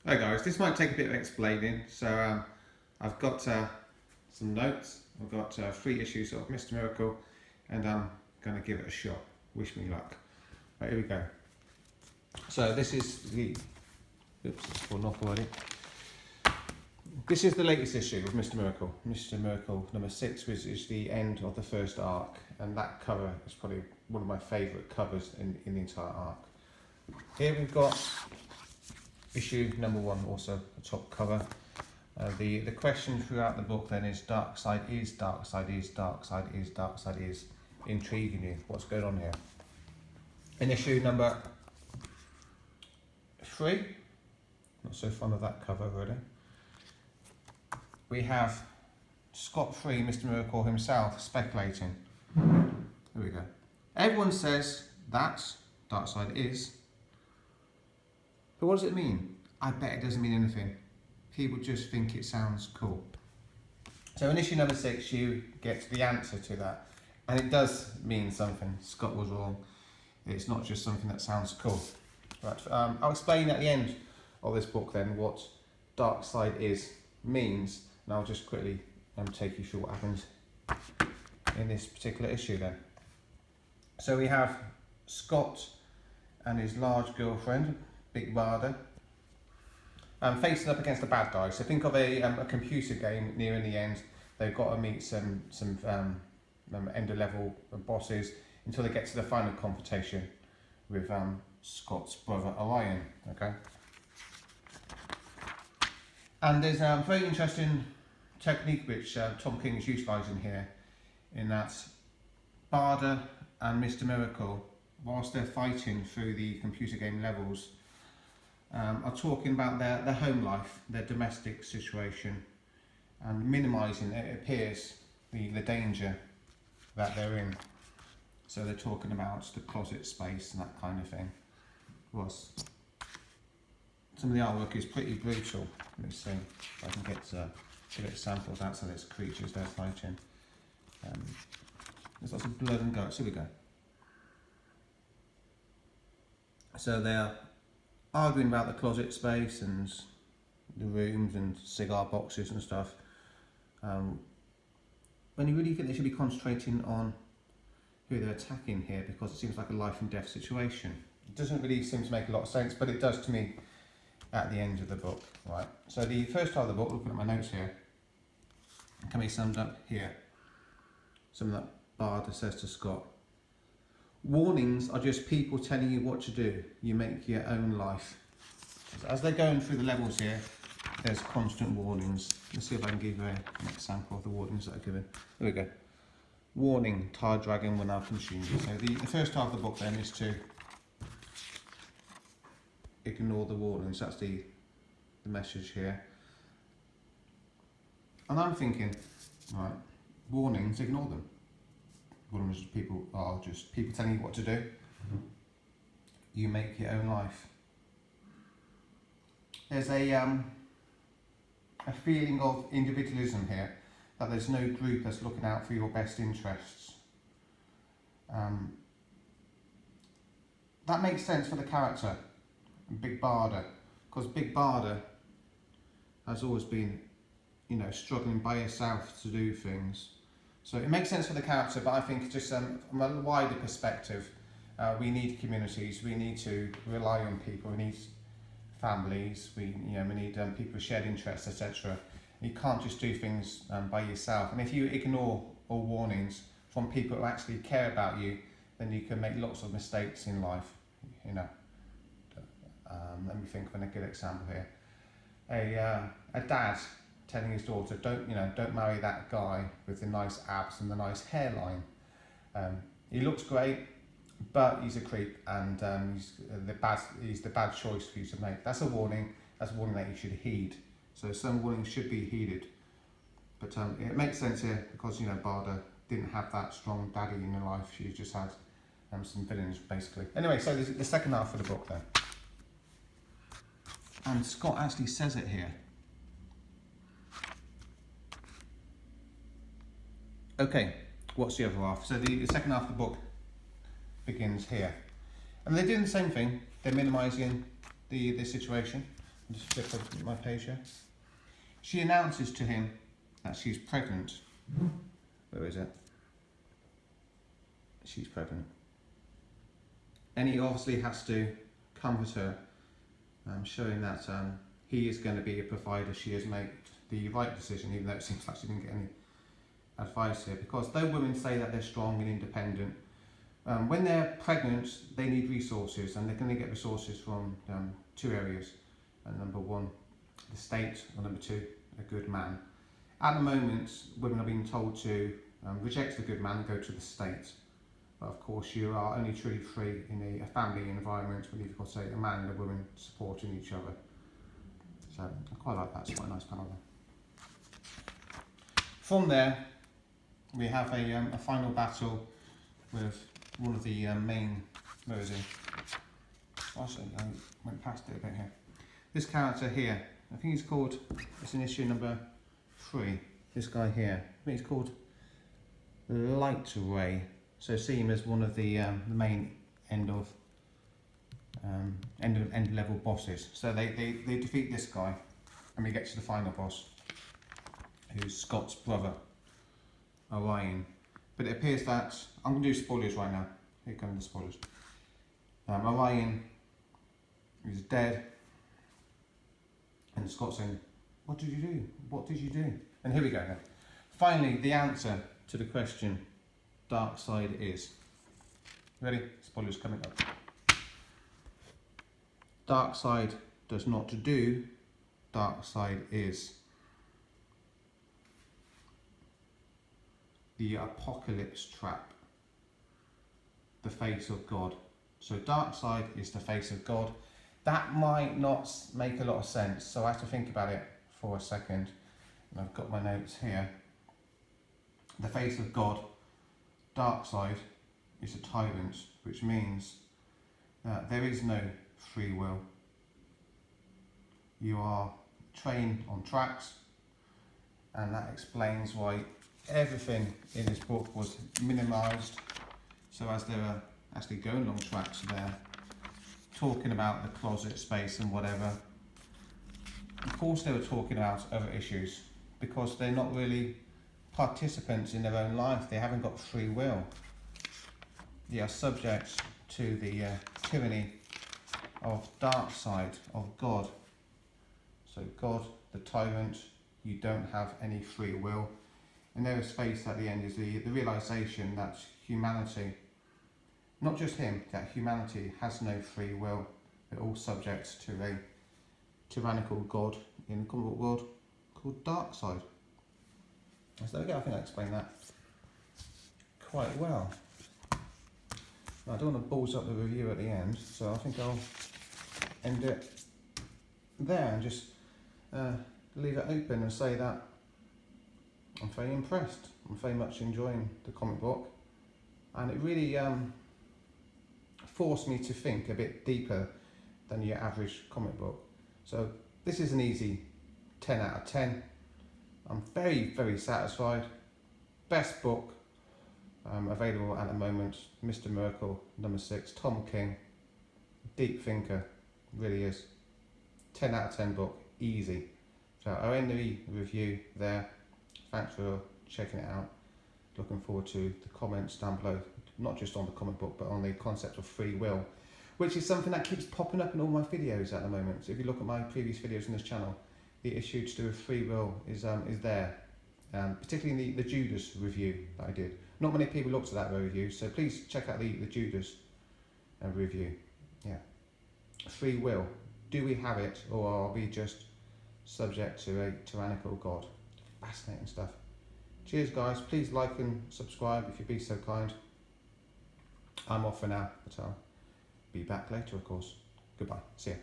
Hi guys, this might take a bit of explaining. I've got some notes. I've got 3 issues of Mr. Miracle, and I'm going to give it a shot. Wish me luck. Right, here we go. So this is the... Oops, it's fallen off already. This is the latest issue of Mr. Miracle. Mr. Miracle number 6, which is the end of the first arc, and that cover is probably one of my favourite covers in the entire arc. Here we've got issue number 1, also a top cover. The question throughout the book then is DARKSEID is, DARKSEID is, DARKSEID is, DARKSEID is, intriguing you. What's going on here? In issue number 3, not so fond of that cover really, we have scot-free Mr. Miracle himself speculating. Here we go. Everyone says that's DARKSEID is, but what does it mean? I bet it doesn't mean anything. People just think it sounds cool. So in issue number 6, you get the answer to that, and it does mean something. Scott was wrong. It's not just something that sounds cool. Right. I'll explain at the end of this book then what DARKSEID is means, and I'll just quickly take you through what happens in this particular issue then. So we have Scott and his large girlfriend, Big Barda, facing up against the bad guy. So think of a computer game nearing the end. They've got to meet some ender level bosses until they get to the final confrontation with Scott's brother Orion. Okay. And there's a very interesting technique which Tom King is utilising here, in that Barda and Mr. Miracle, whilst they're fighting through the computer game levels, are talking about their home life, their domestic situation, and minimising, it appears, the danger that they're in. So they're talking about the closet space and that kind of thing. Was some of the artwork is pretty brutal. Let me see if I can get samples out. So there's creatures they're fighting. There's lots of blood and guts. Here we go. So they're arguing about the closet space and the rooms and cigar boxes and stuff. When you really think they should be concentrating on who they're attacking here, because it seems like a life and death situation. It doesn't really seem to make a lot of sense, but it does to me at the end of the book. Right. So the first part of the book, looking at my notes here, can be summed up here. Something that Barda says to Scott. Warnings are just people telling you what to do. You make your own life. As they're going through the levels here, there's constant warnings. Let's see if I can give you an example of the warnings that are given. There we go. Warning, tire dragon will now consume you. So the first half of the book then is to ignore the warnings. That's the message here. And I'm thinking, right, warnings, ignore them. Warnings are just people telling you what to do. You make your own life. There's a feeling of individualism here, that there's no group that's looking out for your best interests. That makes sense for the character, Big Barda, because Big Barda has always been, struggling by herself to do things. So it makes sense for the character, but I think just from a wider perspective, we need communities, we need to rely on people, we need families, we need people with shared interests, etc. You can't just do things by yourself. And if you ignore all warnings from people who actually care about you, then you can make lots of mistakes in life. Let me think of a good example here. A dad telling his daughter, don't marry that guy with the nice abs and the nice hairline. He looks great, but he's a creep, and he's the bad choice for you to make. That's a warning. That's a warning that you should heed. So some warnings should be heeded. But it makes sense here because Barda didn't have that strong daddy in her life. She just had some villains basically. Anyway, so this is the second half of the book then. And Scott actually says it here. Okay, what's the other half? So the second half of the book begins here. And they're doing the same thing. They're minimising the situation. Just flip over my page here. She announces to him that she's pregnant. Where is it? She's pregnant. And he obviously has to comfort her, showing that he is going to be a provider. She has made the right decision, even though it seems like she didn't get any advice here. Because though women say that they're strong and independent, when they're pregnant, they need resources, and they're going to get resources from two areas. Number one, the state, or number two, a good man. At the moment, women are being told to reject the good man and go to the state. But of course, you are only truly free in a family environment when you've got, say, a man and a woman supporting each other. So I quite like that. It's quite a nice panel there. From there, we have a final battle with one of the main. Where is he? Actually, I went past it a bit here. This character here, I think he's called. It's in issue number 3. This guy here, I think he's called Light Ray. So see him as one of the main end level bosses. So they defeat this guy, and we get to the final boss, who's Scott's brother, Orion. But it appears that I'm going to do spoilers right now. Here come the spoilers. Orion is dead, and Scott's saying, "What did you do? What did you do?" And here we go. Then. Finally, the answer to the question. DARKSEID is. Ready? Spoilers coming up. DARKSEID does not do, DARKSEID is. The apocalypse trap. The face of God. So DARKSEID is the face of God. That might not make a lot of sense, so I have to think about it for a second. And I've got my notes here. The face of God. DARKSEID is a tyrant, which means that there is no free will. You are trained on tracks, and that explains why everything in this book was minimised. So as they were actually going along tracks there, talking about the closet space and whatever, of course they were talking about other issues, because they're not really participants in their own life. They haven't got free will. They are subject to the tyranny of DARKSEID, of God. So God, the tyrant, you don't have any free will. And there is face at the end is the realisation that humanity, not just him, that humanity has no free will. They're all subject to a tyrannical God in the comic book world called DARKSEID. So there we go, I think I explained that quite well. I don't want to balls up the review at the end, so I think I'll end it there and just leave it open and say that I'm very impressed. I'm very much enjoying the comic book, and it really forced me to think a bit deeper than your average comic book. So this is an easy 10 out of 10. I'm very, very satisfied. Best book available at the moment. Mr. Miracle, number 6. Tom King. Deep thinker. Really is. 10 out of 10 book. Easy. So I'll end the review there. Thanks for checking it out. Looking forward to the comments down below. Not just on the comic book, but on the concept of free will, which is something that keeps popping up in all my videos at the moment. So if you look at my previous videos on this channel, the issue to do with free will is there, particularly in the Judas review that I did. Not many people looked at that review, so please check out the Judas review. Yeah, free will. Do we have it, or are we just subject to a tyrannical God? Fascinating stuff. Cheers, guys. Please like and subscribe if you'd be so kind. I'm off for now, but I'll be back later, of course. Goodbye. See ya.